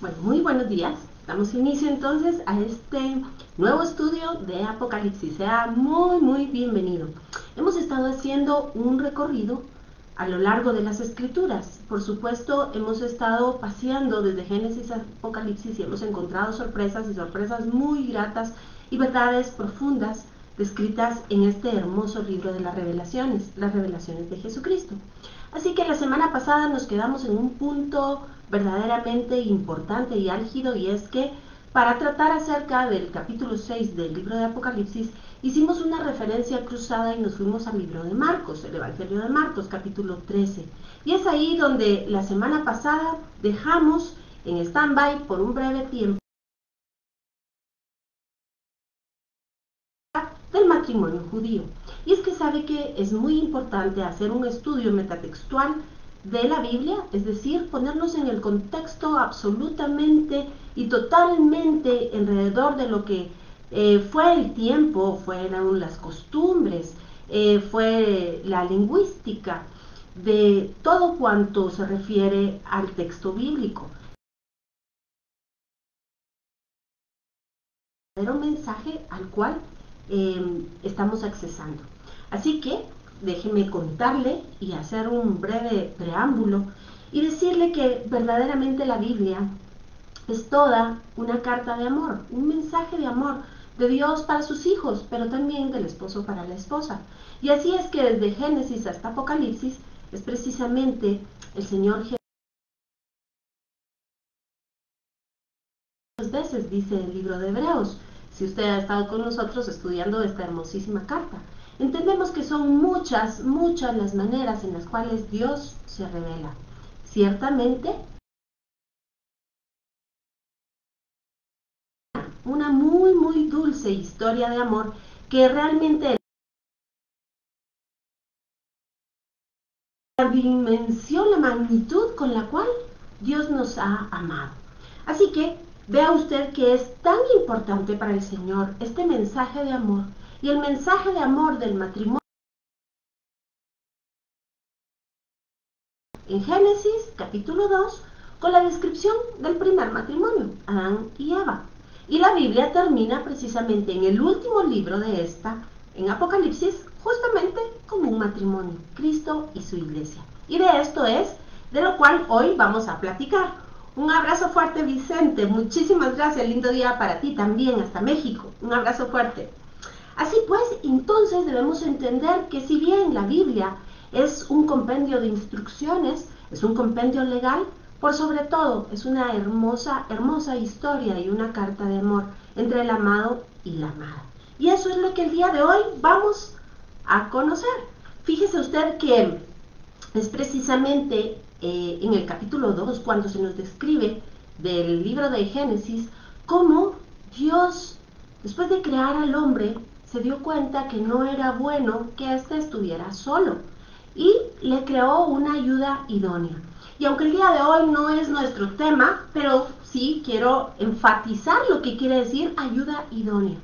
Bueno, muy buenos días. Damos inicio entonces a este nuevo estudio de Apocalipsis. Sea muy bienvenido. Hemos estado haciendo un recorrido a lo largo de las Escrituras. Por supuesto, hemos estado paseando desde Génesis a Apocalipsis y hemos encontrado sorpresas y sorpresas muy gratas y verdades profundas descritas en este hermoso libro de las revelaciones de Jesucristo. Así que la semana pasada nos quedamos en un punto verdaderamente importante y álgido, y es que para tratar acerca del capítulo 6 del libro de Apocalipsis hicimos una referencia cruzada y nos fuimos al libro de Marcos, el Evangelio de Marcos, capítulo 13. Y es ahí donde la semana pasada dejamos en stand-by por un breve tiempo del matrimonio judío. Y es que sabe que es muy importante hacer un estudio metatextual de la Biblia, es decir, ponernos en el contexto absolutamente y totalmente alrededor de lo que fue el tiempo, fueron las costumbres, fue la lingüística, de todo cuanto se refiere al texto bíblico. Era un mensaje al cual estamos accesando. Así que déjeme contarle y hacer un breve preámbulo y decirle que verdaderamente la Biblia es toda una carta de amor, un mensaje de amor de Dios para sus hijos, pero también del esposo para la esposa. Y así es que desde Génesis hasta Apocalipsis es precisamente el Señor Jesús. Muchas veces dice el libro de Hebreos, si usted ha estado con nosotros estudiando esta hermosísima carta, entendemos que son muchas las maneras en las cuales Dios se revela. Ciertamente, una muy dulce historia de amor que realmente la dimensión, la magnitud con la cual Dios nos ha amado. Así que vea usted que es tan importante para el Señor este mensaje de amor y el mensaje de amor del matrimonio. En Génesis capítulo 2, con la descripción del primer matrimonio, Adán y Eva. Y la Biblia termina precisamente en el último libro de esta, en Apocalipsis, justamente como un matrimonio, Cristo y su iglesia. Y de esto es de lo cual hoy vamos a platicar. Un abrazo fuerte, Vicente. Muchísimas gracias. Lindo día para ti también, hasta México. Un abrazo fuerte. Así pues, entonces debemos entender que si bien la Biblia es un compendio de instrucciones, es un compendio legal, por sobre todo es una hermosa historia y una carta de amor entre el amado y la amada. Y eso es lo que el día de hoy vamos a conocer. Fíjese usted que es precisamente en el capítulo 2 cuando se nos describe del libro de Génesis cómo Dios, después de crear al hombre, se dio cuenta que no era bueno que éste estuviera solo y le creó una ayuda idónea. Y aunque el día de hoy no es nuestro tema, pero sí quiero enfatizar lo que quiere decir ayuda idónea.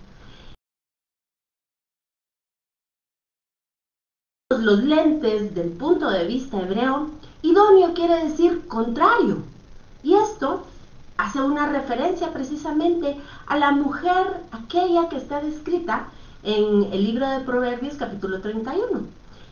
Los lentes del punto de vista hebreo, idóneo quiere decir contrario. Y esto hace una referencia precisamente a la mujer, aquella que está descrita en el libro de Proverbios capítulo 31.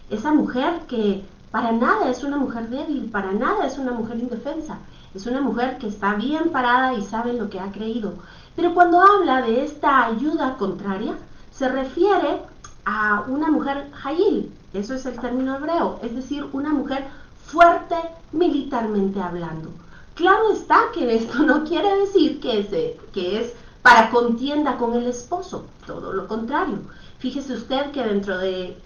Esa mujer que para nada es una mujer débil, para nada es una mujer indefensa, es una mujer que está bien parada y sabe lo que ha creído. Pero cuando habla de esta ayuda contraria, se refiere a una mujer hayil, eso es el término hebreo, es decir, una mujer fuerte militarmente hablando. Claro está que esto no quiere decir que es para contienda con el esposo, todo lo contrario. Fíjese usted que dentro de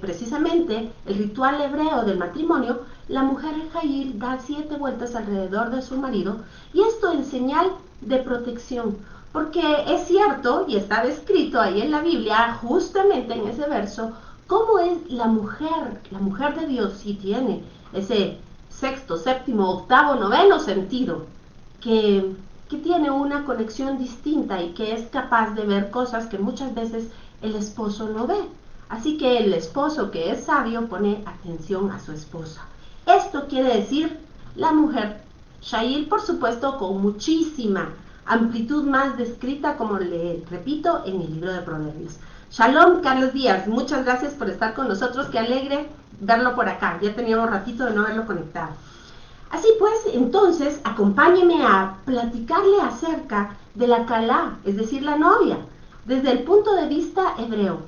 precisamente el ritual hebreo del matrimonio, la mujer hayil da 7 vueltas alrededor de su marido, y esto en señal de protección, porque es cierto y está descrito ahí en la Biblia, justamente en ese verso, cómo es la mujer de Dios, si tiene ese sexto, séptimo, octavo, noveno sentido, que tiene una conexión distinta y que es capaz de ver cosas que muchas veces el esposo no ve. Así que el esposo que es sabio pone atención a su esposa. Esto quiere decir la mujer Shail, por supuesto, con muchísima amplitud más descrita, como le repito, en el libro de Proverbios. Shalom, Carlos Díaz, muchas gracias por estar con nosotros, qué alegre verlo por acá, ya teníamos ratito de no verlo conectado. Así pues, entonces, acompáñeme a platicarle acerca de la Kalá, es decir, la novia, desde el punto de vista hebreo.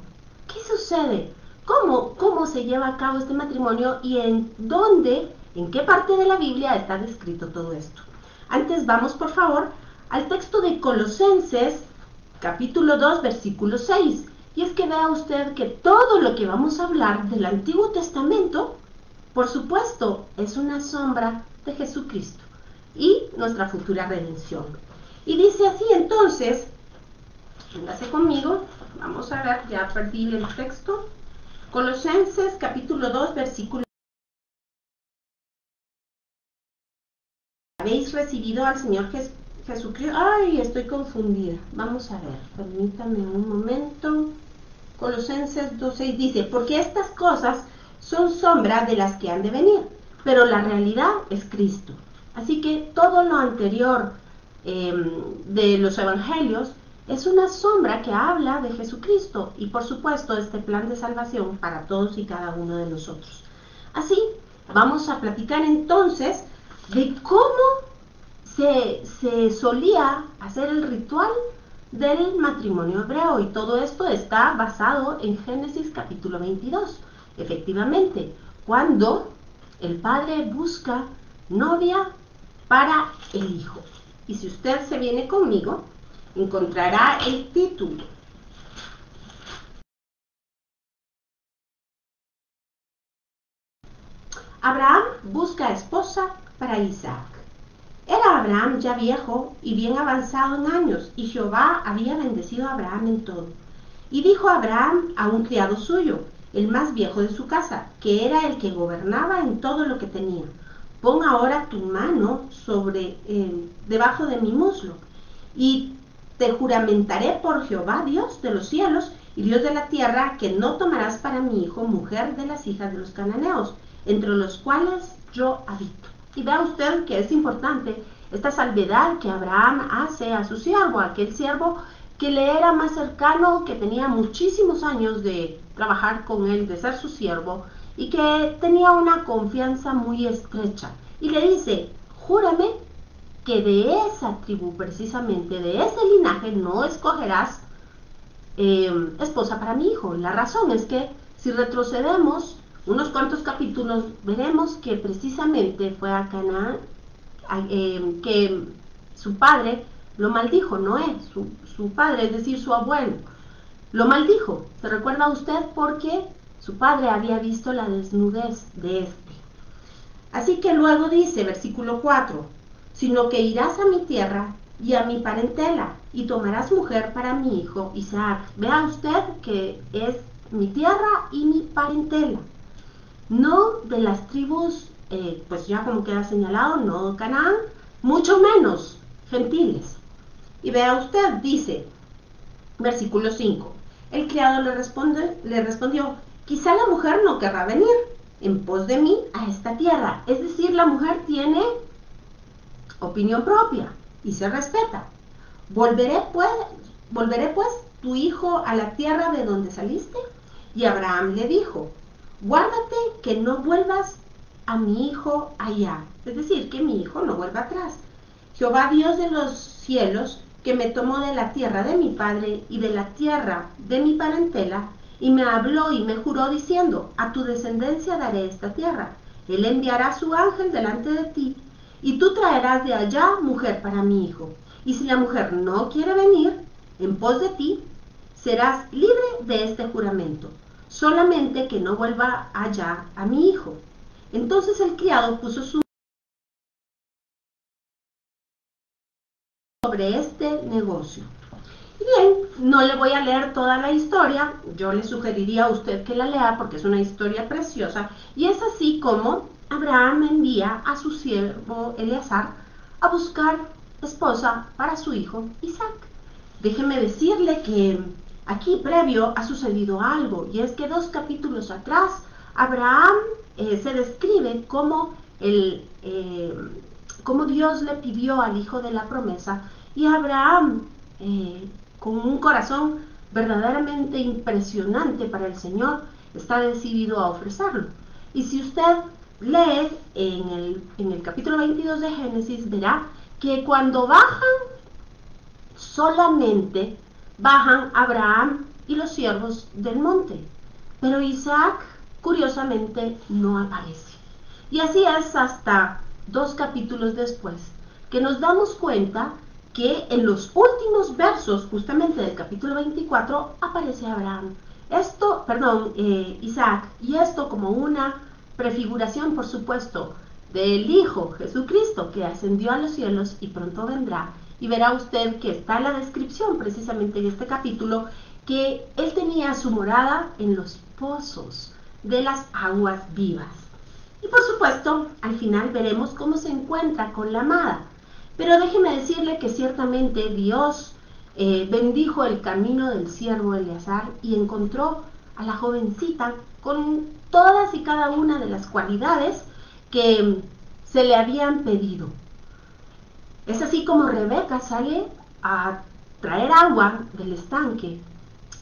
¿Qué sucede? ¿Cómo se lleva a cabo este matrimonio y en dónde, en qué parte de la Biblia está descrito todo esto? Antes vamos, por favor, al texto de Colosenses, capítulo 2, versículo 6. Y es que vea usted que todo lo que vamos a hablar del Antiguo Testamento, por supuesto, es una sombra de Jesucristo y nuestra futura redención. Y dice así entonces, véngase conmigo, vamos a ver, ya perdí el texto. Colosenses capítulo 2, versículo. ¿Habéis recibido al Señor Jesucristo? Ay, estoy confundida. Vamos a ver, permítame un momento. Colosenses 2:6 dice, porque estas cosas son sombra de las que han de venir, pero la realidad es Cristo. Así que todo lo anterior de los evangelios es una sombra que habla de Jesucristo y por supuesto este plan de salvación para todos y cada uno de nosotros. Así, vamos a platicar entonces de cómo se solía hacer el ritual del matrimonio hebreo, y todo esto está basado en Génesis capítulo 22. Efectivamente, cuando el padre busca novia para el hijo. Y si usted se viene conmigo, encontrará el título. Abraham busca esposa para Isaac. Era Abraham ya viejo y bien avanzado en años, y Jehová había bendecido a Abraham en todo. Y dijo Abraham a un criado suyo, el más viejo de su casa, que era el que gobernaba en todo lo que tenía, pon ahora tu mano debajo de mi muslo, y te juramentaré por Jehová, Dios de los cielos y Dios de la tierra, que no tomarás para mi hijo mujer de las hijas de los cananeos, entre los cuales yo habito. Y vea usted que es importante esta salvedad que Abraham hace a su siervo, aquel siervo que le era más cercano, que tenía muchísimos años de trabajar con él, de ser su siervo, y que tenía una confianza muy estrecha. Y le dice, júrame que de esa tribu, precisamente de ese linaje, no escogerás esposa para mi hijo. La razón es que si retrocedemos unos cuantos capítulos, veremos que precisamente fue a Canaán que su padre lo maldijo, Noé, su padre, es decir, su abuelo, lo maldijo. ¿Se recuerda usted? Porque su padre había visto la desnudez de este. Así que luego dice, versículo 4, sino que irás a mi tierra y a mi parentela, y tomarás mujer para mi hijo Isaac. Vea usted que es mi tierra y mi parentela. No de las tribus, pues ya como queda señalado, no Canaán, mucho menos gentiles. Y vea usted, dice, versículo 5, el criado le respondió, quizá la mujer no querrá venir en pos de mí a esta tierra. Es decir, la mujer tiene opinión propia y se respeta. ¿Volveré pues tu hijo a la tierra de donde saliste? Y Abraham le dijo, guárdate que no vuelvas a mi hijo allá, es decir, que mi hijo no vuelva atrás. Jehová Dios de los cielos, que me tomó de la tierra de mi padre y de la tierra de mi parentela, y me habló y me juró diciendo, a tu descendencia daré esta tierra. Él enviará su ángel delante de ti, y tú traerás de allá mujer para mi hijo. Y si la mujer no quiere venir en pos de ti, serás libre de este juramento, solamente que no vuelva allá a mi hijo. Entonces el criado puso su sobre este negocio. Y bien, no le voy a leer toda la historia, yo le sugeriría a usted que la lea porque es una historia preciosa, y es así como Abraham envía a su siervo Eleazar a buscar esposa para su hijo Isaac. Déjeme decirle que aquí previo ha sucedido algo, y es que 2 capítulos atrás Abraham se describe como cómo Dios le pidió al hijo de la promesa, y Abraham, con un corazón verdaderamente impresionante para el Señor, está decidido a ofrecerlo. Y si usted lee en el capítulo 22 de Génesis, verá que cuando bajan, solamente bajan Abraham y los siervos del monte, pero Isaac, curiosamente, no aparece. Y así es hasta 2 capítulos después, que nos damos cuenta que en los últimos versos, justamente del capítulo 24, aparece Isaac, y esto como una prefiguración, por supuesto, del Hijo Jesucristo, que ascendió a los cielos y pronto vendrá. Y verá usted que está en la descripción, precisamente en este capítulo, que él tenía su morada en los pozos de las aguas vivas. Y por supuesto, al final veremos cómo se encuentra con la amada. Pero déjeme decirle que ciertamente Dios bendijo el camino del siervo Eleazar y encontró a la jovencita con todas y cada una de las cualidades que se le habían pedido. Es así como Rebeca sale a traer agua del estanque,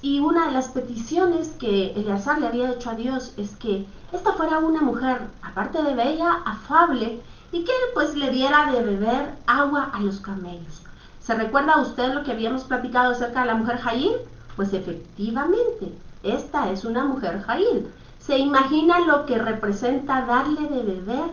y una de las peticiones que Eleazar le había hecho a Dios es que esta fuera una mujer, aparte de bella, afable, y que pues le diera de beber agua a los camellos. ¿Se recuerda usted lo que habíamos platicado acerca de la mujer Jair? Pues efectivamente, esta es una mujer Jair. ¿Se imagina lo que representa darle de beber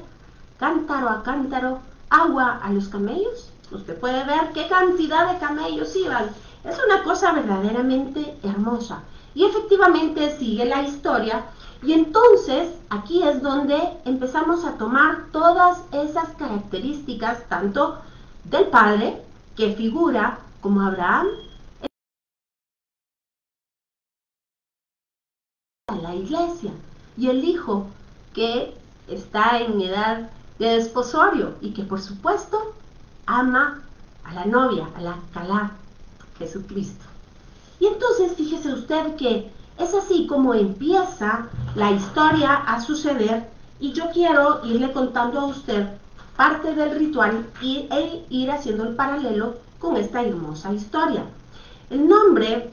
cántaro a cántaro agua a los camellos? Usted puede ver qué cantidad de camellos iban. Es una cosa verdaderamente hermosa. Y efectivamente sigue la historia. Y entonces aquí es donde empezamos a tomar todas esas características, tanto del padre, que figura como Abraham, en la iglesia, y el hijo, que está en edad de desposorio y que por supuesto ama a la novia, a la Calá, Jesucristo. Y entonces fíjese usted que es así como empieza la historia a suceder, y yo quiero irle contando a usted parte del ritual e ir haciendo el paralelo con esta hermosa historia. El nombre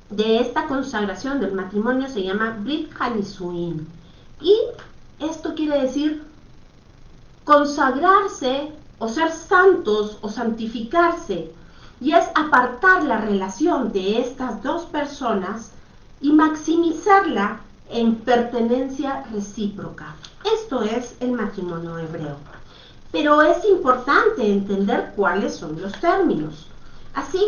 de esta consagración del matrimonio se llama Brit Hanisuin, y esto quiere decir consagrarse o ser santos o santificarse, y es apartar la relación de estas dos personas y maximizarla en pertenencia recíproca. Esto es el matrimonio hebreo. Pero es importante entender cuáles son los términos. Así,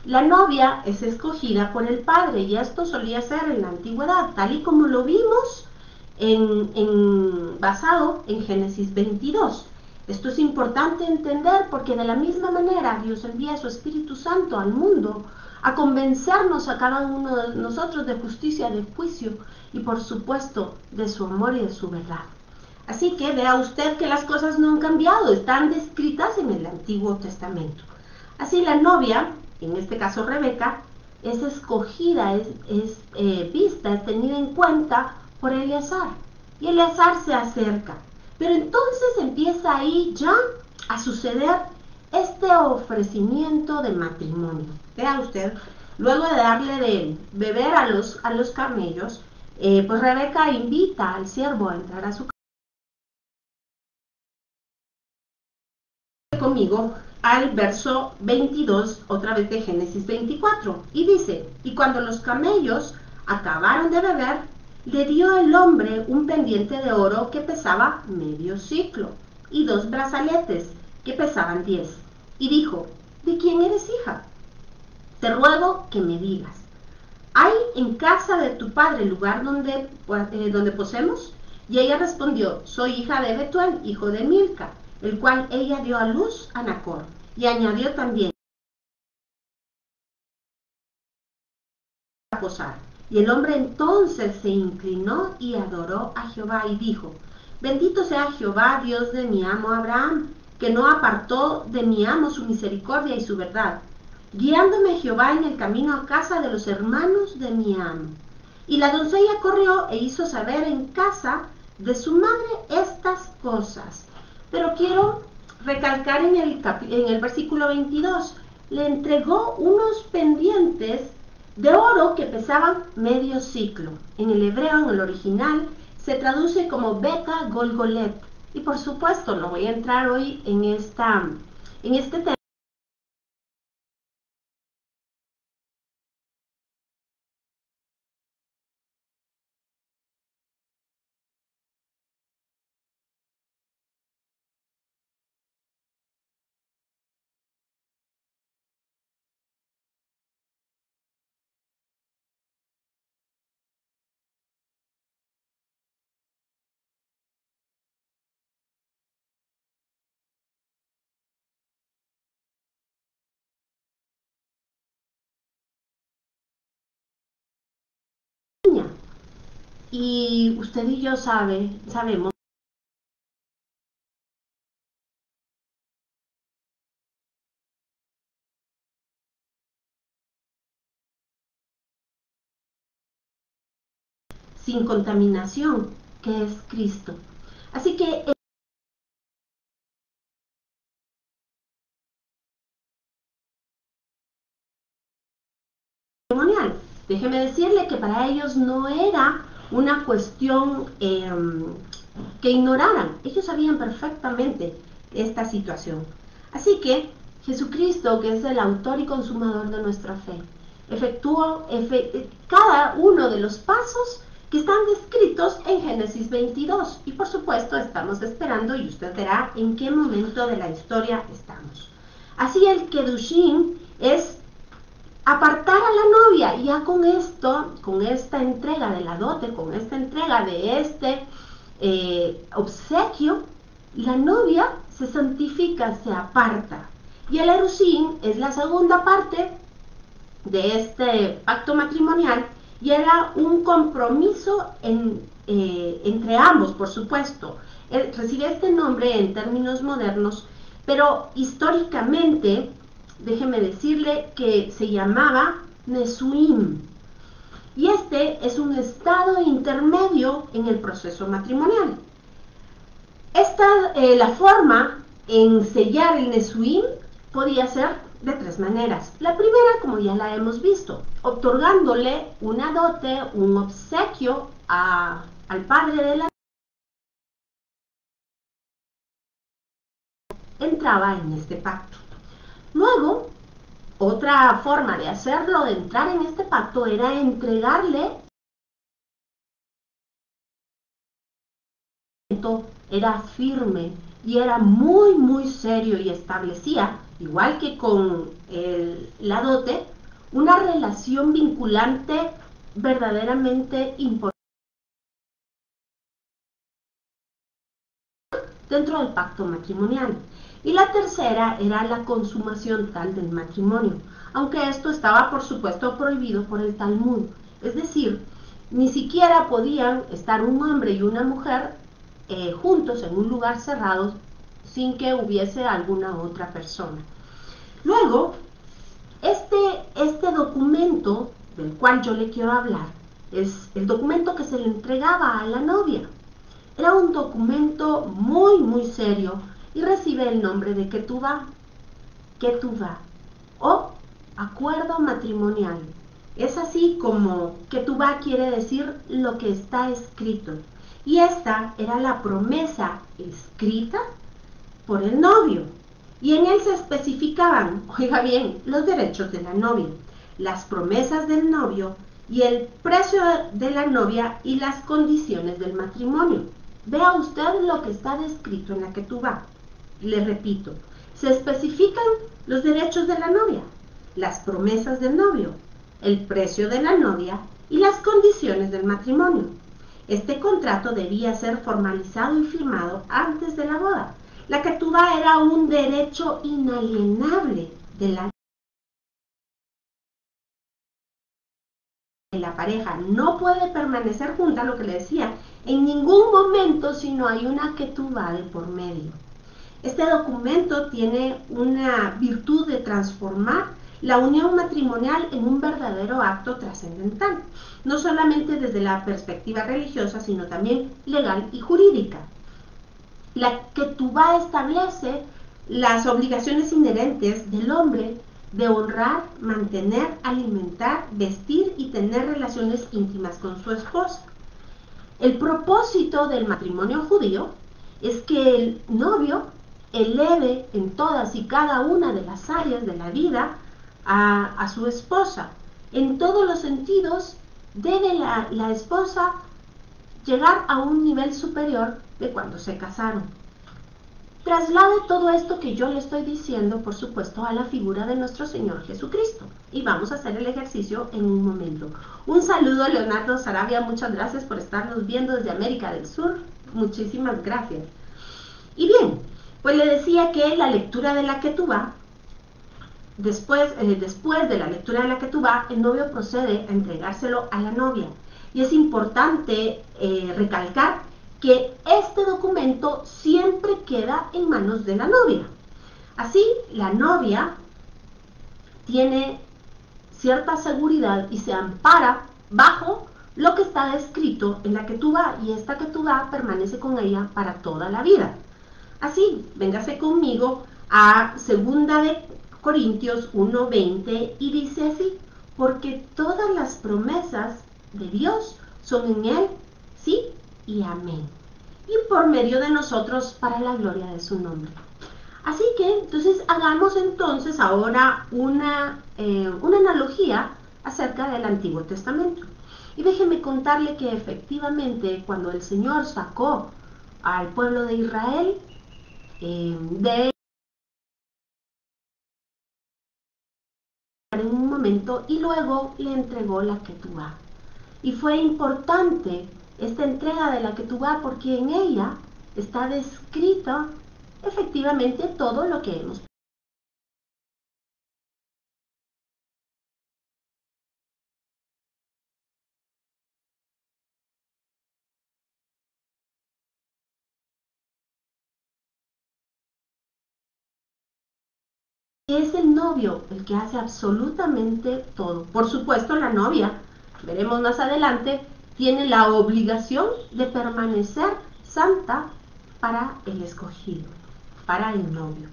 la novia es escogida por el padre, y esto solía ser en la antigüedad, tal y como lo vimos basado en Génesis 22. Esto es importante entender porque de la misma manera Dios envía su Espíritu Santo al mundo a convencernos a cada uno de nosotros de justicia, de juicio y por supuesto de su amor y de su verdad. Así que vea usted que las cosas no han cambiado, están descritas en el Antiguo Testamento. Así la novia, en este caso Rebeca, es escogida, es vista, es tenida en cuenta por Eleazar, y Eleazar se acerca. Pero entonces empieza ahí ya a suceder este ofrecimiento de matrimonio. Vea usted, luego de darle de beber a los camellos, pues Rebeca invita al siervo a entrar a su casa. Conmigo al verso 22, otra vez de Génesis 24, y dice: y cuando los camellos acabaron de beber, le dio el hombre un pendiente de oro que pesaba medio siclo, y 2 brazaletes que pesaban 10. Y dijo: ¿de quién eres hija? Te ruego que me digas, ¿hay en casa de tu padre lugar donde posemos? Y ella respondió: soy hija de Betuel, hijo de Milca, el cual ella dio a luz a Nacor. Y añadió también: a posar. Y el hombre entonces se inclinó y adoró a Jehová y dijo: bendito sea Jehová, Dios de mi amo Abraham, que no apartó de mi amo su misericordia y su verdad, guiándome Jehová en el camino a casa de los hermanos de mi amo. Y la doncella corrió e hizo saber en casa de su madre estas cosas. Pero quiero recalcar en el versículo 22, le entregó unos pendientes de oro que pesaban medio ciclo. En el hebreo, en el original, se traduce como Beka Golgolet. Y por supuesto, no voy a entrar hoy en este tema. Y usted y yo sabemos sin contaminación, que es Cristo. Así que déjeme decirle que para ellos no era una cuestión que ignoraran. Ellos sabían perfectamente esta situación. Así que Jesucristo, que es el autor y consumador de nuestra fe, efectuó cada uno de los pasos que están descritos en Génesis 22. Y por supuesto estamos esperando, y usted verá en qué momento de la historia estamos. Así el Kedushin es apartar a la novia. Y ya con esto, con esta entrega de la dote, con esta entrega de este obsequio, la novia se santifica, se aparta. Y el Erusín es la segunda parte de este pacto matrimonial, y era un compromiso entre ambos, por supuesto. Recibe este nombre en términos modernos, pero históricamente, déjeme decirle que se llamaba Nesuim. Y este es un estado intermedio en el proceso matrimonial. La forma en sellar el Nesuim podía ser de tres maneras. La primera, como ya la hemos visto, otorgándole una dote, un obsequio al padre de la entraba en este pacto. Luego, otra forma de hacerlo, de entrar en este pacto, era entregarle. Era firme y era muy, muy serio, y establecía, igual que con la dote, una relación vinculante verdaderamente importante dentro del pacto matrimonial. Y la tercera era la consumación tal del matrimonio, aunque esto estaba por supuesto prohibido por el Talmud. Es decir, ni siquiera podían estar un hombre y una mujer juntos en un lugar cerrado sin que hubiese alguna otra persona. Luego, este documento del cual yo le quiero hablar es el documento que se le entregaba a la novia. Era un documento muy, muy serio y recibe el nombre de Ketubá o acuerdo matrimonial. Es así como Ketubá quiere decir lo que está escrito. Y esta era la promesa escrita por el novio. Y en él se especificaban, oiga bien, los derechos de la novia, las promesas del novio y el precio de la novia y las condiciones del matrimonio. Vea usted lo que está descrito en la Ketubá. Le repito, se especifican los derechos de la novia, las promesas del novio, el precio de la novia y las condiciones del matrimonio. Este contrato debía ser formalizado y firmado antes de la boda. La Ketubá era un derecho inalienable de la pareja. No puede permanecer junta, lo que le decía, en ningún momento si no hay una Ketubá de por medio. Este documento tiene una virtud de transformar la unión matrimonial en un verdadero acto trascendental, no solamente desde la perspectiva religiosa, sino también legal y jurídica. La Ketubá establece las obligaciones inherentes del hombre de honrar, mantener, alimentar, vestir y tener relaciones íntimas con su esposa. El propósito del matrimonio judío es que el novio eleve en todas y cada una de las áreas de la vida a su esposa. En todos los sentidos debe la esposa llegar a un nivel superior de cuando se casaron. Traslade todo esto que yo le estoy diciendo, por supuesto, a la figura de nuestro Señor Jesucristo. Y vamos a hacer el ejercicio en un momento. Un saludo a Leonardo Sarabia, muchas gracias por estarnos viendo desde América del Sur. Muchísimas gracias. Y bien, pues le decía que la lectura de la Ketubá, después de la lectura de la Ketubá, el novio procede a entregárselo a la novia. Y es importante recalcar que este documento siempre queda en manos de la novia. Así, la novia tiene cierta seguridad y se ampara bajo lo que está descrito en la Ketubá, y esta Ketubá permanece con ella para toda la vida. Así, véngase conmigo a 2 de Corintios 1:20 y dice así: porque todas las promesas de Dios son en Él, sí y amén, y por medio de nosotros para la gloria de su nombre. Así que entonces hagamos entonces ahora una analogía acerca del Antiguo Testamento. Y déjeme contarle que efectivamente cuando el Señor sacó al pueblo de Israel en un momento, y luego le entregó la Ketubá. Y fue importante esta entrega de la Ketubá porque en ella está descrito efectivamente todo lo que hemos. Es el novio el que hace absolutamente todo. Por supuesto, la novia, veremos más adelante, tiene la obligación de permanecer santa para el escogido, para el novio.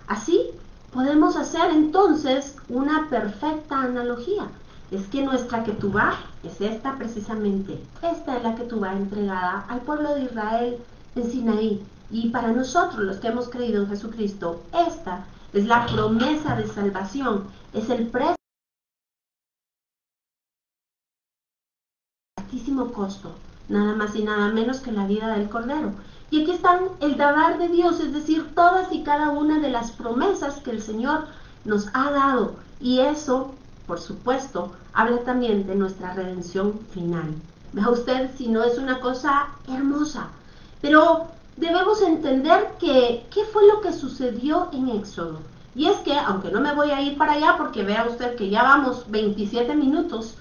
Así podemos hacer entonces una perfecta analogía. Es que nuestra Ketubá es esta precisamente. Esta es la Ketubá entregada al pueblo de Israel en Sinaí. Y para nosotros, los que hemos creído en Jesucristo, esta es la promesa de salvación, es el precio de altísimo costo, nada más y nada menos que la vida del Cordero. Y aquí están el dar de Dios, es decir, todas y cada una de las promesas que el Señor nos ha dado. Y eso, por supuesto, habla también de nuestra redención final. Vea usted si no es una cosa hermosa. Pero debemos entender que qué fue lo que sucedió en Éxodo. Y es que, aunque no me voy a ir para allá porque vea usted que ya vamos 27 minutos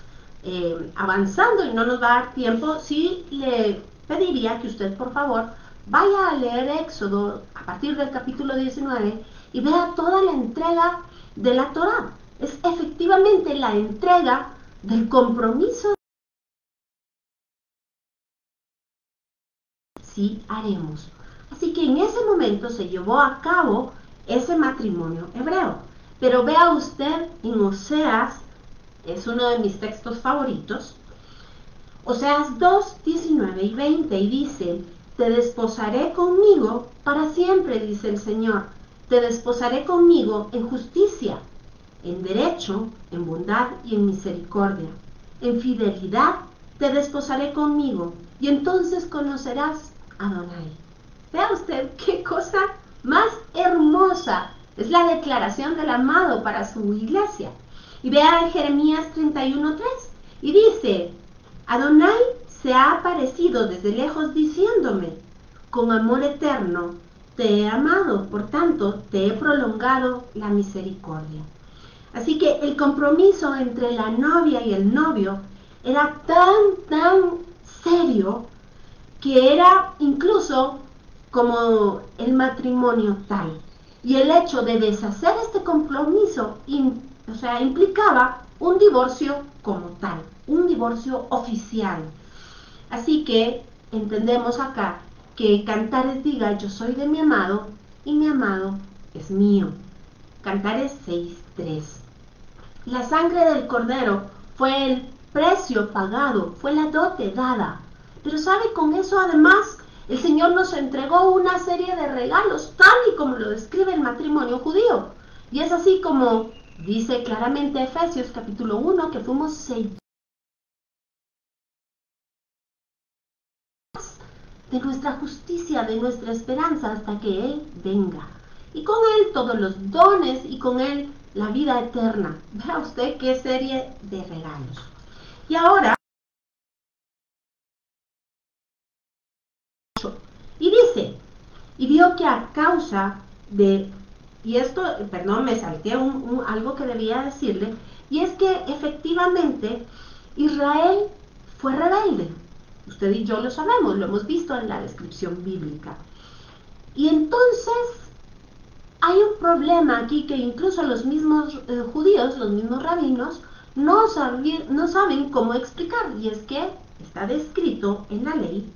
avanzando y no nos va a dar tiempo, sí le pediría que usted, por favor, vaya a leer Éxodo a partir del capítulo 19 y vea toda la entrega de la Torá. Es efectivamente la entrega del compromiso. Sí haremos. Así que en ese momento se llevó a cabo ese matrimonio hebreo. Pero vea usted en Oseas, es uno de mis textos favoritos, Oseas 2, 19 y 20, y dice: te desposaré conmigo para siempre, dice el Señor. Te desposaré conmigo en justicia, en derecho, en bondad y en misericordia. En fidelidad te desposaré conmigo, y entonces conocerás a Adonai. Vea usted qué cosa más hermosa. Es la declaración del amado para su iglesia. Y vea en Jeremías 31:3 y dice: Adonai se ha aparecido desde lejos diciéndome: con amor eterno te he amado, por tanto te he prolongado la misericordia. Así que el compromiso entre la novia y el novio era tan serio que era incluso como el matrimonio tal. Y el hecho de deshacer este compromiso implicaba un divorcio como tal, un divorcio oficial. Así que entendemos acá que Cantares diga: yo soy de mi amado y mi amado es mío. Cantares 6:3. La sangre del cordero fue el precio pagado, fue la dote dada. Pero sabe, con eso además el Señor nos entregó una serie de regalos, tal y como lo describe el matrimonio judío. Y es así como dice claramente Efesios capítulo 1, que fuimos sellados de nuestra justicia, de nuestra esperanza, hasta que Él venga. Y con Él todos los dones, y con Él la vida eterna. Vea usted qué serie de regalos. Y ahora, y dice, y vio que a causa de, y esto, perdón, me salté algo que debía decirle, y es que efectivamente Israel fue rebelde. Usted y yo lo sabemos, lo hemos visto en la descripción bíblica. Y entonces hay un problema aquí que incluso los mismos judíos, los mismos rabinos, no saben cómo explicar, y es que está descrito en la ley.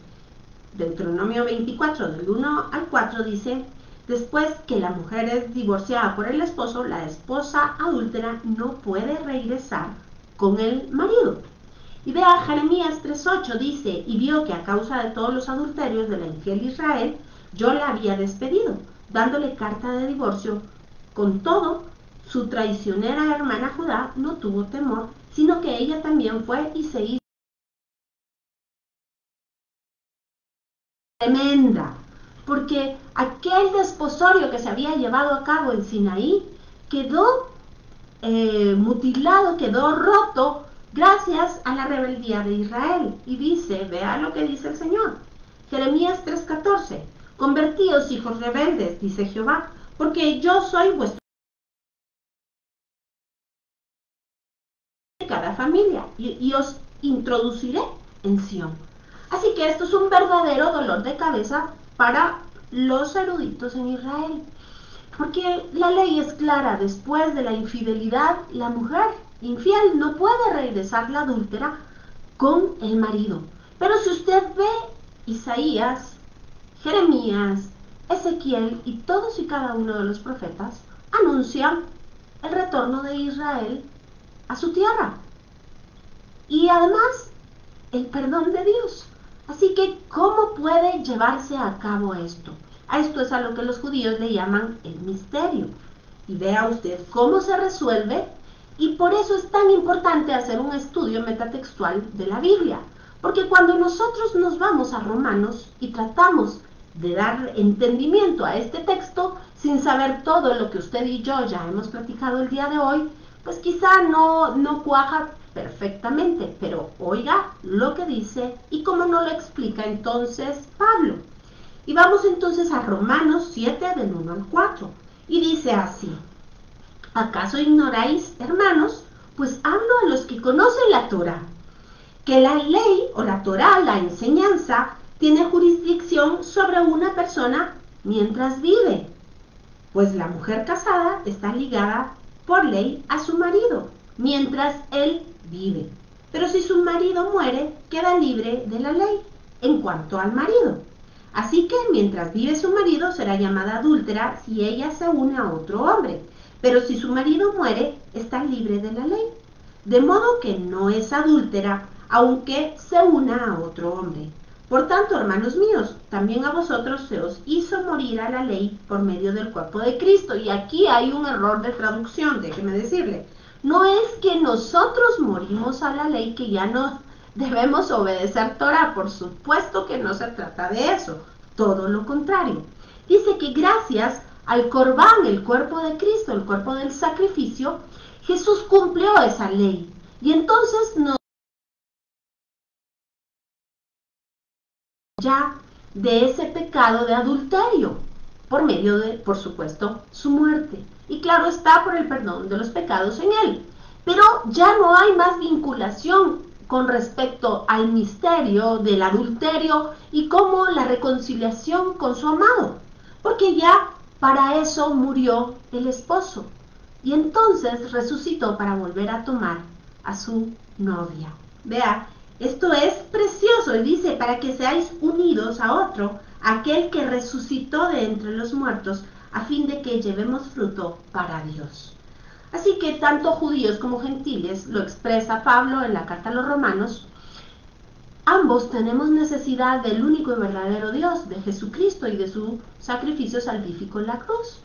Deuteronomio 24, del 1 al 4, dice: después que la mujer es divorciada por el esposo, la esposa adúltera no puede regresar con el marido. Y vea, Jeremías 3:8 dice: y vio que a causa de todos los adulterios de la infiel Israel, yo la había despedido, dándole carta de divorcio. Con todo, su traicionera hermana Judá no tuvo temor, sino que ella también fue y se hizo tremenda, porque aquel desposorio que se había llevado a cabo en Sinaí quedó mutilado, quedó roto gracias a la rebeldía de Israel. Y dice, vea lo que dice el Señor, Jeremías 3:14: convertíos, hijos rebeldes, dice Jehová, porque yo soy vuestro de cada familia, y os introduciré en Sión. Así que esto es un verdadero dolor de cabeza para los eruditos en Israel, porque la ley es clara: después de la infidelidad, la mujer infiel no puede regresar, la adúltera, con el marido. Pero si usted ve Isaías, Jeremías, Ezequiel y todos y cada uno de los profetas, anuncian el retorno de Israel a su tierra y además el perdón de Dios. Así que, ¿cómo puede llevarse a cabo esto? A esto es a lo que los judíos le llaman el misterio. Y vea usted cómo se resuelve, y por eso es tan importante hacer un estudio metatextual de la Biblia. Porque cuando nosotros nos vamos a Romanos y tratamos de dar entendimiento a este texto, sin saber todo lo que usted y yo ya hemos platicado el día de hoy, pues quizá no cuaja perfectamente, pero oiga lo que dice y cómo nos lo explica entonces Pablo. Y vamos entonces a Romanos 7, del 1 al 4, y dice así: ¿acaso ignoráis, hermanos? Pues hablo a los que conocen la Torá, que la ley o la Torá, la enseñanza, tiene jurisdicción sobre una persona mientras vive, pues la mujer casada está ligada por ley a su marido mientras él vive. Pero si su marido muere, queda libre de la ley en cuanto al marido. Así que mientras vive su marido, será llamada adúltera si ella se une a otro hombre. Pero si su marido muere, está libre de la ley. De modo que no es adúltera, aunque se una a otro hombre. Por tanto, hermanos míos, también a vosotros se os hizo morir a la ley por medio del cuerpo de Cristo. Y aquí hay un error de traducción, déjeme decirle. No es que nosotros morimos a la ley, que ya no debemos obedecer Torah. Por supuesto que no se trata de eso. Todo lo contrario. Dice que gracias al Corbán, el cuerpo de Cristo, el cuerpo del sacrificio, Jesús cumplió esa ley. Y entonces nos ya de ese pecado de adulterio, por medio de, por supuesto, su muerte. Y claro está, por el perdón de los pecados en él. Pero ya no hay más vinculación con respecto al misterio del adulterio y como la reconciliación con su amado, porque ya para eso murió el esposo y entonces resucitó para volver a tomar a su novia. Vea, esto es precioso, y dice: para que seáis unidos a otro, aquel que resucitó de entre los muertos, a fin de que llevemos fruto para Dios. Así que tanto judíos como gentiles, lo expresa Pablo en la carta a los Romanos, ambos tenemos necesidad del único y verdadero Dios, de Jesucristo y de su sacrificio salvífico en la cruz.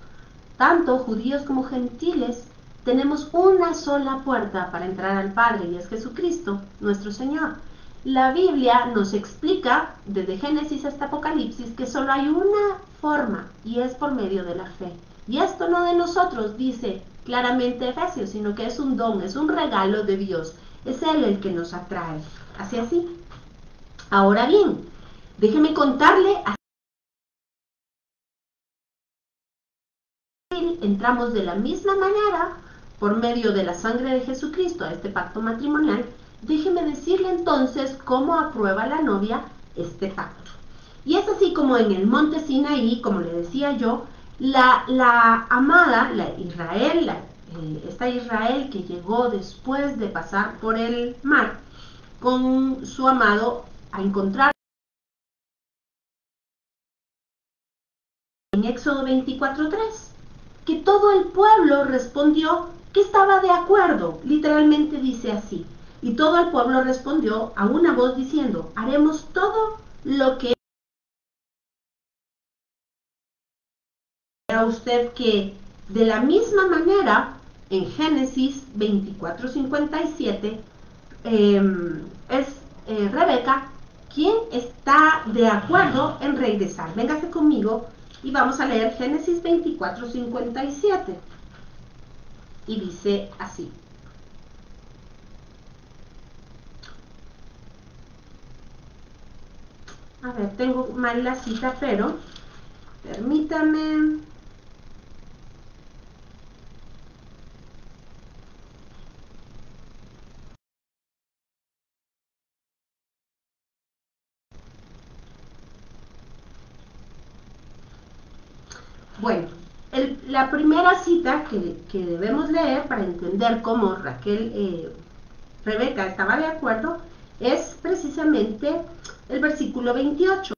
Tanto judíos como gentiles tenemos una sola puerta para entrar al Padre, y es Jesucristo, nuestro Señor. La Biblia nos explica, desde Génesis hasta Apocalipsis, que solo hay una forma, y es por medio de la fe. Y esto no de nosotros, dice claramente Efesios, sino que es un don, es un regalo de Dios. Es Él el que nos atrae. Así. Ahora bien, déjeme contarle. Entramos de la misma manera por medio de la sangre de Jesucristo a este pacto matrimonial. Déjeme decirle entonces cómo aprueba la novia este pacto. Y es así como en el monte Sinaí, como le decía yo, la amada, esta Israel que llegó después de pasar por el mar con su amado a encontrar en Éxodo 24:3, que todo el pueblo respondió que estaba de acuerdo, literalmente dice así, y todo el pueblo respondió a una voz diciendo, haremos todo lo que era usted que de la misma manera en Génesis 24:57 es Rebeca quien está de acuerdo en regresar. Véngase conmigo y vamos a leer Génesis 24:57 y dice así. A ver, tengo mal la cita, pero permítame. Bueno, la primera cita que debemos leer para entender cómo Rebeca estaba de acuerdo es precisamente el versículo 28.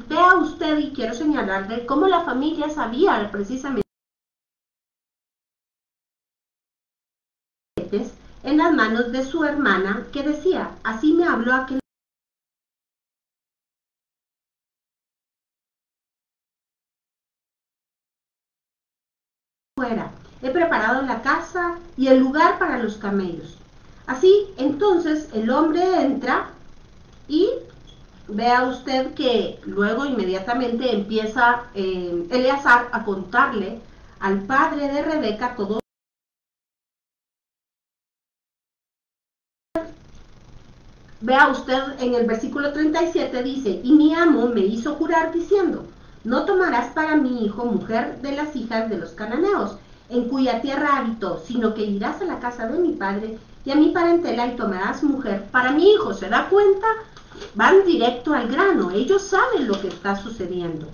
Vea usted, y quiero señalarle cómo la familia sabía precisamente en las manos de su hermana, que decía, así me habló aquel fuera, he preparado la casa y el lugar para los camellos. Así, entonces, el hombre entra y vea usted que luego inmediatamente empieza Eleazar a contarle al padre de Rebeca todo. Vea usted en el versículo 37 dice, y mi amo me hizo jurar diciendo, no tomarás para mi hijo mujer de las hijas de los cananeos, en cuya tierra habitó, sino que irás a la casa de mi padre y a mi parentela y tomarás mujer para mi hijo. ¿Se da cuenta? Van directo al grano, ellos saben lo que está sucediendo.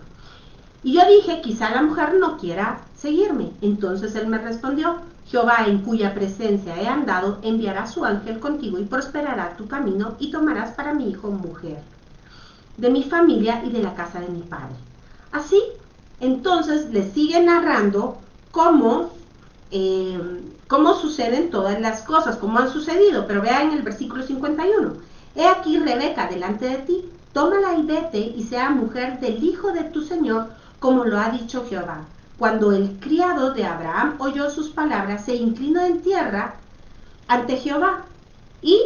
Y yo dije, quizá la mujer no quiera seguirme. Entonces él me respondió, Jehová, en cuya presencia he andado, enviará su ángel contigo y prosperará tu camino y tomarás para mi hijo mujer de mi familia y de la casa de mi padre. Así, entonces le sigue narrando cómo suceden todas las cosas, cómo han sucedido. Pero vea en el versículo 51, he aquí Rebeca delante de ti, tómala y vete y sea mujer del hijo de tu señor, como lo ha dicho Jehová. Cuando el criado de Abraham oyó sus palabras, se inclinó en tierra ante Jehová y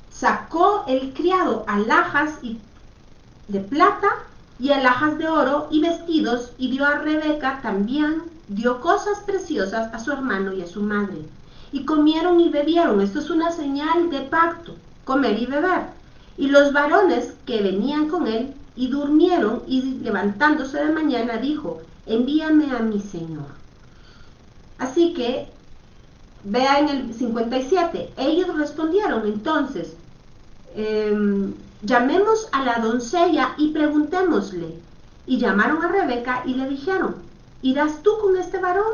sacó el criado alhajas de plata y alhajas de oro y vestidos, y dio a Rebeca también, dio cosas preciosas a su hermano y a su madre. Y comieron y bebieron. Esto es una señal de pacto, comer y beber. Y los varones que venían con él y durmieron, y levantándose de mañana dijo, envíame a mi señor. Así que vea en el 57, ellos respondieron entonces, llamemos a la doncella y preguntémosle. Y llamaron a Rebeca y le dijeron, ¿irás tú con este varón?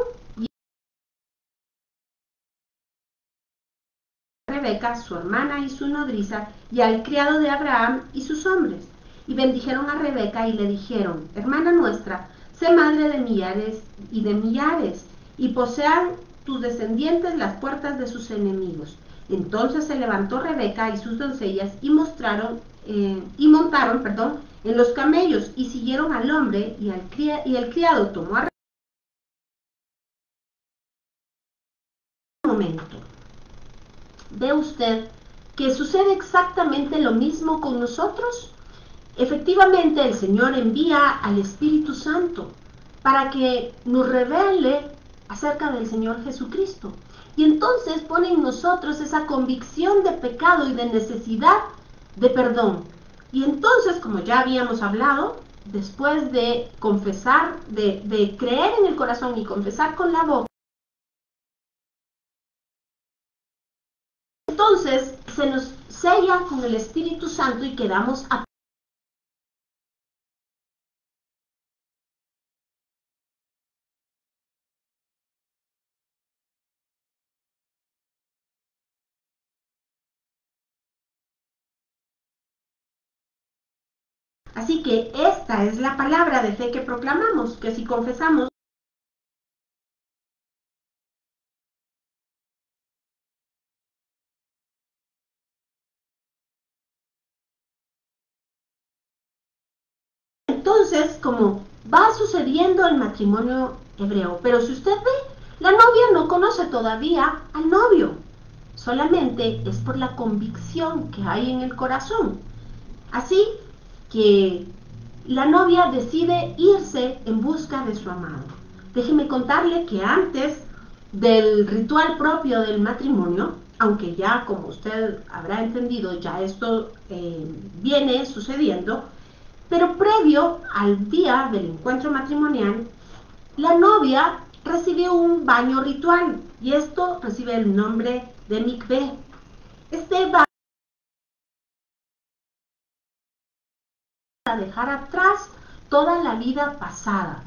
Rebeca, su hermana y su nodriza, y al criado de Abraham y sus hombres. Y bendijeron a Rebeca y le dijeron: hermana nuestra, sé madre de millares, y posean tus descendientes las puertas de sus enemigos. Entonces se levantó Rebeca y sus doncellas y montaron, en los camellos y siguieron al hombre, y el criado tomó a momento. ¿Ve usted que sucede exactamente lo mismo con nosotros? Efectivamente, el Señor envía al Espíritu Santo para que nos revele acerca del Señor Jesucristo. Y entonces pone en nosotros esa convicción de pecado y de necesidad de perdón. Y entonces, como ya habíamos hablado, después de confesar, de creer en el corazón y confesar con la boca, entonces se nos sella con el Espíritu Santo y quedamos a Así que esta es la palabra de fe que proclamamos, que si confesamos entonces, como va sucediendo el matrimonio hebreo. Pero si usted ve, la novia no conoce todavía al novio, solamente es por la convicción que hay en el corazón. Así que la novia decide irse en busca de su amado. Déjeme contarle que antes del ritual propio del matrimonio, aunque ya como usted habrá entendido, ya esto viene sucediendo, pero previo al día del encuentro matrimonial, la novia recibe un baño ritual y esto recibe el nombre de mikveh. Este baño a dejar atrás toda la vida pasada.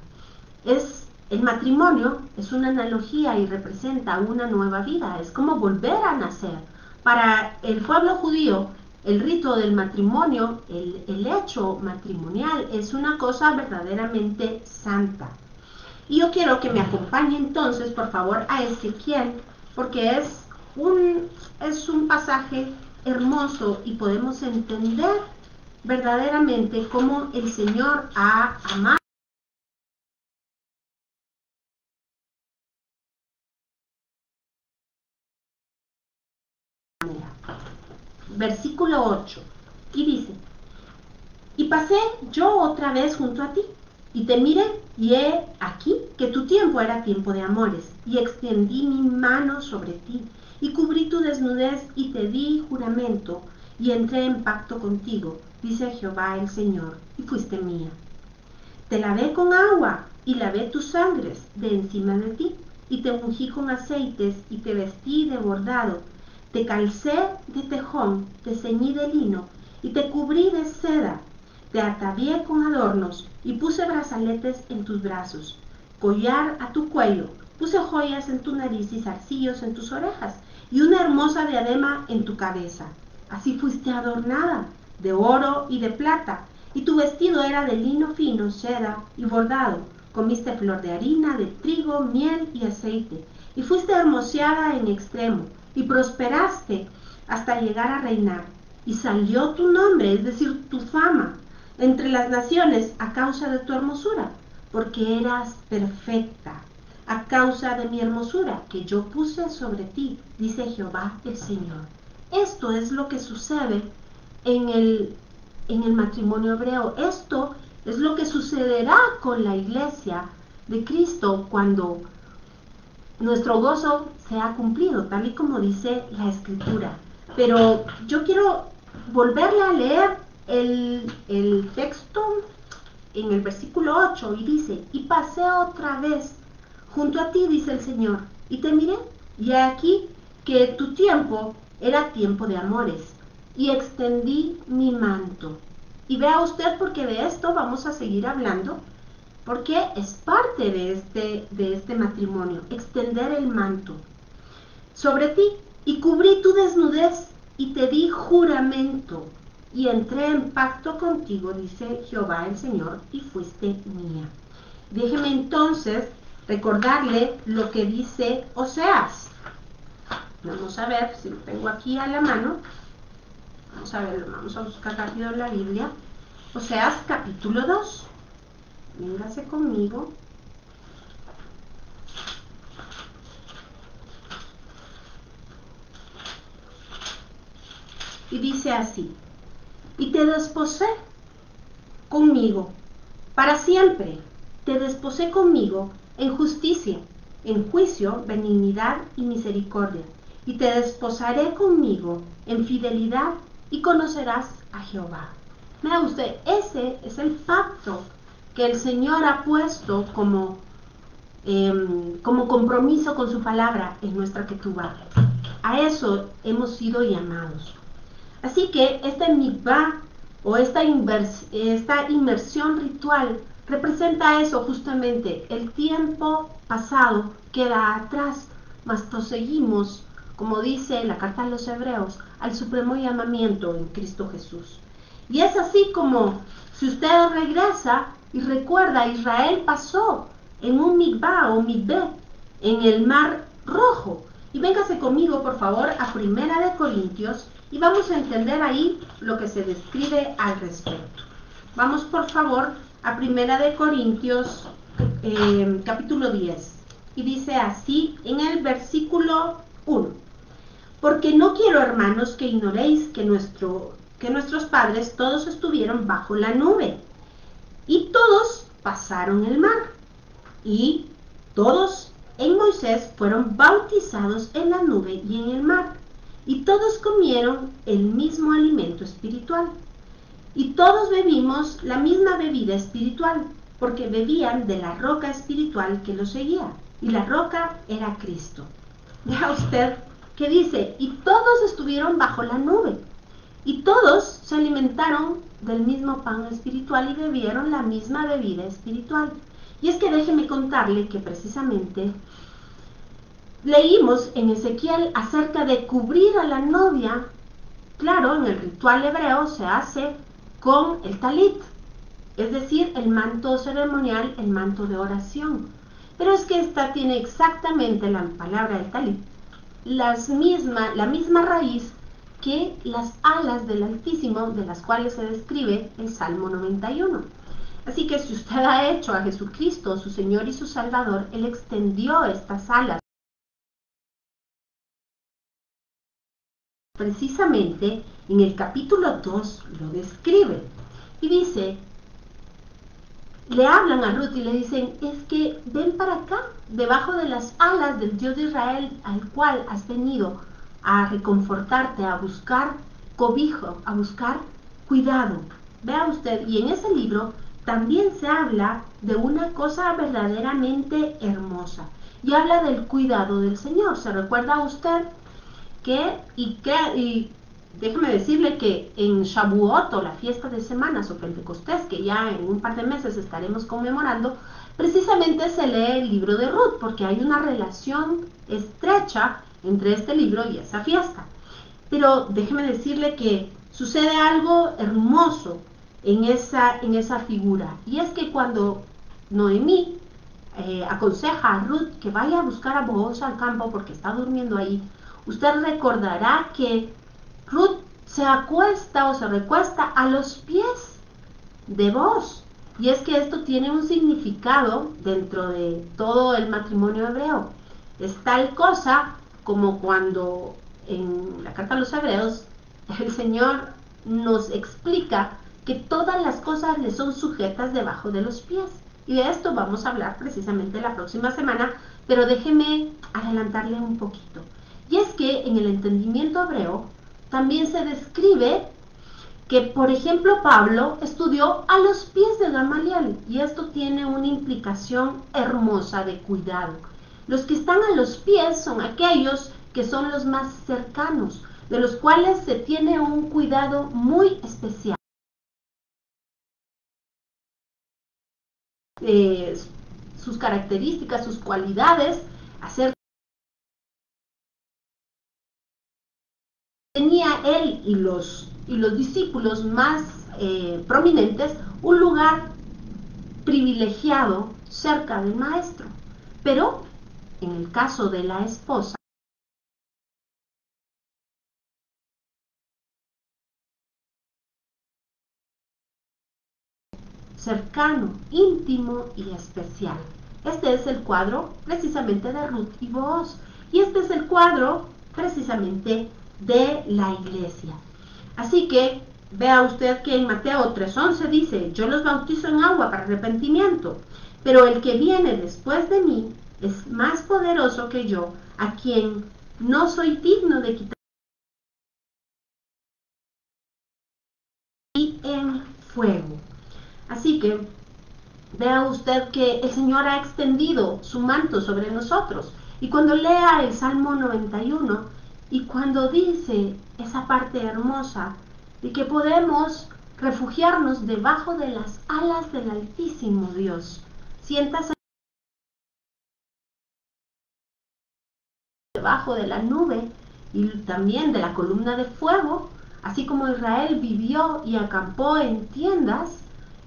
El matrimonio es una analogía y representa una nueva vida, es como volver a nacer. Para el pueblo judío, el rito del matrimonio, el hecho matrimonial, es una cosa verdaderamente santa. Y yo quiero que me acompañe entonces, por favor, a Ezequiel, porque es un pasaje hermoso y podemos entender verdaderamente cómo el Señor ha amado. Versículo 8, y dice: y pasé yo otra vez junto a ti, y te miré, y he aquí que tu tiempo era tiempo de amores, y extendí mi mano sobre ti, y cubrí tu desnudez, y te di juramento, y entré en pacto contigo, dice Jehová el Señor, y fuiste mía. Te lavé con agua, y lavé tus sangres de encima de ti, y te ungí con aceites, y te vestí de bordado, te calcé de tejón, te ceñí de lino, y te cubrí de seda, te atavié con adornos, y puse brazaletes en tus brazos, collar a tu cuello, puse joyas en tu nariz y zarcillos en tus orejas, y una hermosa diadema en tu cabeza. Así fuiste adornada, de oro y de plata, y tu vestido era de lino fino, seda y bordado. Comiste flor de harina, de trigo, miel y aceite, y fuiste hermoseada en extremo, y prosperaste hasta llegar a reinar. Y salió tu nombre, es decir, tu fama, entre las naciones a causa de tu hermosura, porque eras perfecta, a causa de mi hermosura que yo puse sobre ti, dice Jehová el Señor. Esto es lo que sucede en el matrimonio hebreo. Esto es lo que sucederá con la iglesia de Cristo cuando nuestro gozo se ha cumplido, tal y como dice la Escritura. Pero yo quiero volverle a leer el texto en el versículo 8 y dice: y pasé otra vez junto a ti, dice el Señor, y te miré, y he aquí que tu tiempo era tiempo de amores, y extendí mi manto. Y vea usted, porque de esto vamos a seguir hablando, porque es parte de este matrimonio, extender el manto sobre ti, y cubrí tu desnudez y te di juramento y entré en pacto contigo, dice Jehová el Señor, y fuiste mía. Déjeme entonces recordarle lo que dice Oseas. Vamos a ver si lo tengo aquí a la mano. Vamos a ver, vamos a buscar rápido la Biblia. Oseas capítulo 2. Véngase conmigo. Y dice así: y te desposé conmigo para siempre, te desposé conmigo en justicia, en juicio, benignidad y misericordia, y te desposaré conmigo en fidelidad y conocerás a Jehová. Mira usted, ese es el pacto que el Señor ha puesto como compromiso con su palabra en nuestra ketubá. A eso hemos sido llamados. Así que esta mikvah o esta inmersión ritual representa eso justamente. El tiempo pasado queda atrás, mas proseguimos, como dice la carta a los Hebreos, al supremo llamamiento en Cristo Jesús. Y es así como si usted regresa y recuerda, Israel pasó en un mikvah o mikveh en el Mar Rojo. Y véngase conmigo, por favor, a 1 Corintios y vamos a entender ahí lo que se describe al respecto. Vamos, por favor, a 1 Corintios capítulo 10. Y dice así en el versículo 1. Porque no quiero, hermanos, que ignoréis que nuestros padres todos estuvieron bajo la nube, y todos pasaron el mar, y todos en Moisés fueron bautizados en la nube y en el mar, y todos comieron el mismo alimento espiritual, y todos bebimos la misma bebida espiritual, porque bebían de la roca espiritual que los seguía, y la roca era Cristo. Vea usted que dice, y todos estuvieron bajo la nube, y todos se alimentaron del mismo pan espiritual y bebieron la misma bebida espiritual. Y es que déjeme contarle que precisamente leímos en Ezequiel acerca de cubrir a la novia. Claro, en el ritual hebreo se hace con el talit, es decir, el manto ceremonial, el manto de oración. Pero es que esta tiene exactamente la palabra del talit, la misma raíz que las alas del Altísimo, de las cuales se describe el Salmo 91. Así que si usted ha hecho a Jesucristo su Señor y su Salvador, Él extendió estas alas. Precisamente en el capítulo 2 lo describe. Y dice, le hablan a Ruth y le dicen, es que ven para acá, debajo de las alas del Dios de Israel, al cual has venido a reconfortarte, a buscar cobijo, a buscar cuidado. Vea usted, y en ese libro también se habla de una cosa verdaderamente hermosa, y habla del cuidado del Señor. ¿Se recuerda usted y déjeme decirle que en Shavuot, o la fiesta de semanas, o Pentecostés, que ya en un par de meses estaremos conmemorando, precisamente se lee el libro de Ruth, porque hay una relación estrecha entre este libro y esa fiesta. Pero déjeme decirle que sucede algo hermoso en esa figura, y es que cuando Noemí aconseja a Ruth que vaya a buscar a Booz al campo porque está durmiendo ahí, usted recordará que Ruth se acuesta o se recuesta a los pies de Booz. Y es que esto tiene un significado dentro de todo el matrimonio hebreo. Es tal cosa como cuando en la carta a los Hebreos el Señor nos explica que todas las cosas le son sujetas debajo de los pies. Y de esto vamos a hablar precisamente la próxima semana, pero déjeme adelantarle un poquito. Y es que en el entendimiento hebreo también se describe que, por ejemplo, Pablo estudió a los pies de Gamaliel, y esto tiene una implicación hermosa de cuidado. Los que están a los pies son aquellos que son los más cercanos, de los cuales se tiene un cuidado muy especial. Sus características, sus cualidades, acerca tenía él y los discípulos más prominentes un lugar privilegiado cerca del maestro. Pero en el caso de la esposa, cercano, íntimo y especial. Este es el cuadro precisamente de Ruth y Booz. Y este es el cuadro precisamente de la iglesia. Así que vea usted que en Mateo 3:11 dice: yo los bautizo en agua para arrepentimiento, pero el que viene después de mí es más poderoso que yo, a quien no soy digno de quitar en fuego. Así que vea usted que el Señor ha extendido su manto sobre nosotros. Y cuando lea el Salmo 91 y cuando dice esa parte hermosa de que podemos refugiarnos debajo de las alas del Altísimo Dios, siéntase debajo de la nube y también de la columna de fuego, así como Israel vivió y acampó en tiendas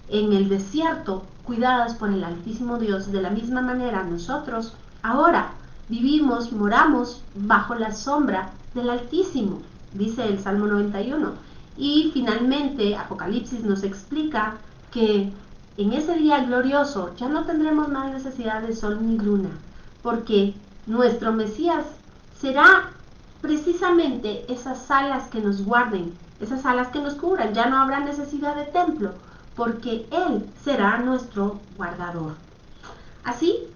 en el desierto, cuidadas por el Altísimo Dios. De la misma manera nosotros ahora vivimos, moramos bajo la sombra del Altísimo, dice el Salmo 91. Y finalmente Apocalipsis nos explica que en ese día glorioso ya no tendremos más necesidad de sol ni luna, porque nuestro Mesías será precisamente esas alas que nos guarden, esas alas que nos cubran. Ya no habrá necesidad de templo, porque Él será nuestro guardador. Así,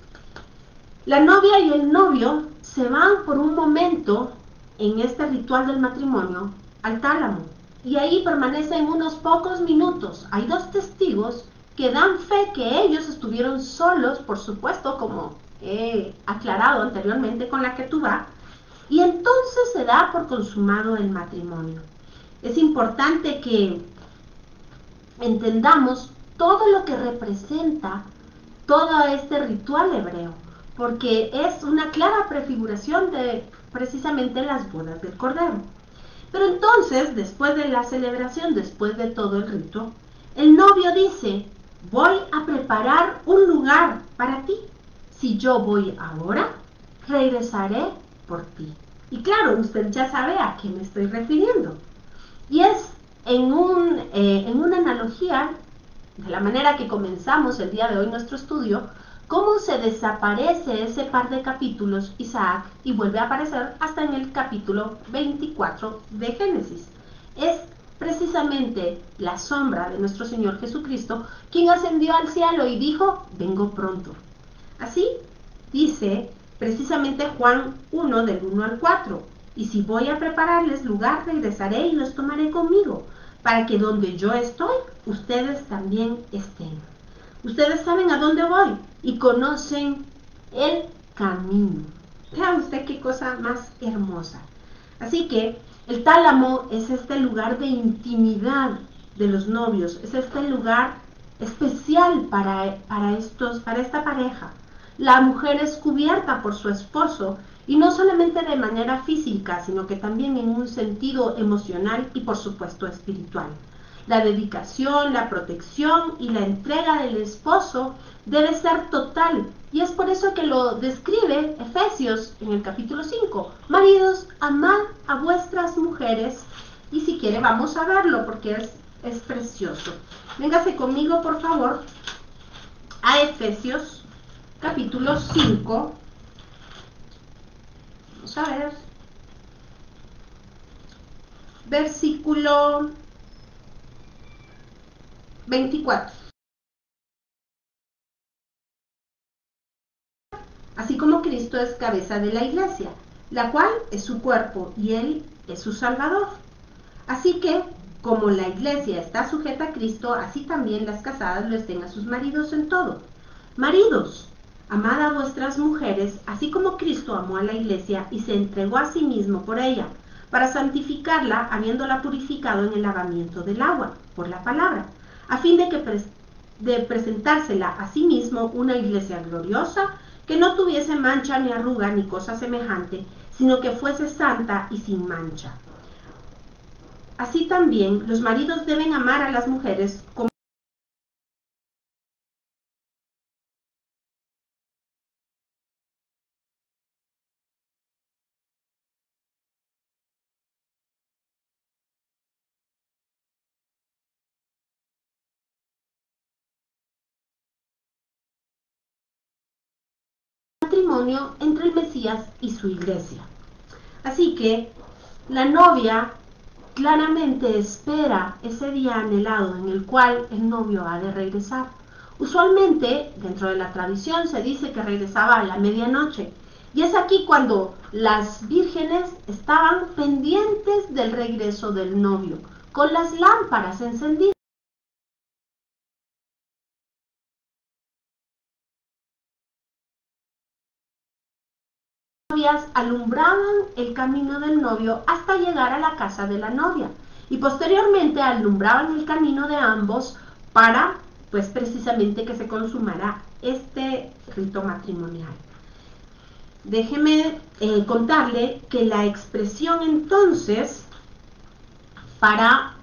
la novia y el novio se van por un momento en este ritual del matrimonio al tálamo, y ahí permanecen unos pocos minutos. Hay dos testigos que dan fe que ellos estuvieron solos, por supuesto, como he aclarado anteriormente con la ketubá, y entonces se da por consumado el matrimonio. Es importante que entendamos todo lo que representa todo este ritual hebreo, porque es una clara prefiguración de precisamente las bodas del Cordero. Pero entonces, después de la celebración, después de todo el rito, el novio dice: voy a preparar un lugar para ti. Si yo voy ahora, regresaré por ti. Y claro, usted ya sabe a qué me estoy refiriendo. Y es en una analogía, de la manera que comenzamos el día de hoy nuestro estudio, cómo se desaparece ese par de capítulos Isaac y vuelve a aparecer hasta en el capítulo 24 de Génesis. Es precisamente la sombra de nuestro Señor Jesucristo quien ascendió al cielo y dijo: vengo pronto. Así dice precisamente Juan 1 del 1 al 4. Y si voy a prepararles lugar, regresaré y los tomaré conmigo, para que donde yo estoy, ustedes también estén. Ustedes saben a dónde voy y conocen el camino. Vea usted qué cosa más hermosa. Así que el tálamo es este lugar de intimidad de los novios, es este lugar especial para esta pareja. La mujer es cubierta por su esposo, y no solamente de manera física, sino que también en un sentido emocional y por supuesto espiritual. La dedicación, la protección y la entrega del esposo debe ser total, y es por eso que lo describe Efesios en el capítulo 5. Maridos, amad a vuestras mujeres. Y si quiere vamos a verlo porque es precioso. Véngase conmigo por favor a Efesios capítulo 5. Vamos a ver. Versículo 24. Así como Cristo es cabeza de la iglesia, la cual es su cuerpo y Él es su Salvador. Así que, como la iglesia está sujeta a Cristo, así también las casadas lo estén a sus maridos en todo. Maridos, amad a vuestras mujeres, así como Cristo amó a la iglesia y se entregó a sí mismo por ella, para santificarla, habiéndola purificado en el lavamiento del agua, por la palabra, a fin de presentársela a sí mismo una iglesia gloriosa, que no tuviese mancha ni arruga ni cosa semejante, sino que fuese santa y sin mancha. así también los maridos deben amar a las mujeres como matrimonio entre el Mesías y su iglesia. Así que la novia claramente espera ese día anhelado en el cual el novio ha de regresar. Usualmente, dentro de la tradición, se dice que regresaba a la medianoche. Y es aquí cuando las vírgenes estaban pendientes del regreso del novio, con las lámparas encendidas. Alumbraban el camino del novio hasta llegar a la casa de la novia y posteriormente alumbraban el camino de ambos para, pues precisamente que se consumara este rito matrimonial. Déjeme contarle que la expresión entonces para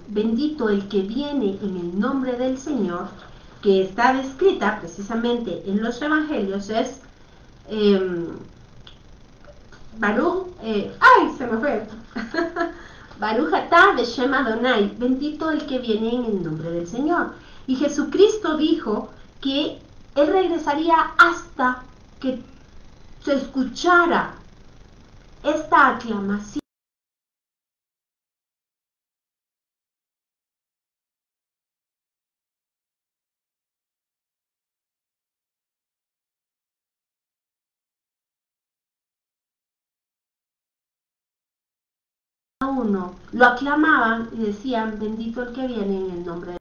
bendito el que viene en el nombre del Señor, que está descrita precisamente en los evangelios, es Baruch, se me fue. Baruch atah beshem Adonai, bendito el que viene en el nombre del Señor. Y Jesucristo dijo que Él regresaría hasta que se escuchara esta aclamación. Uno lo aclamaban y decían, bendito el que viene en el nombre de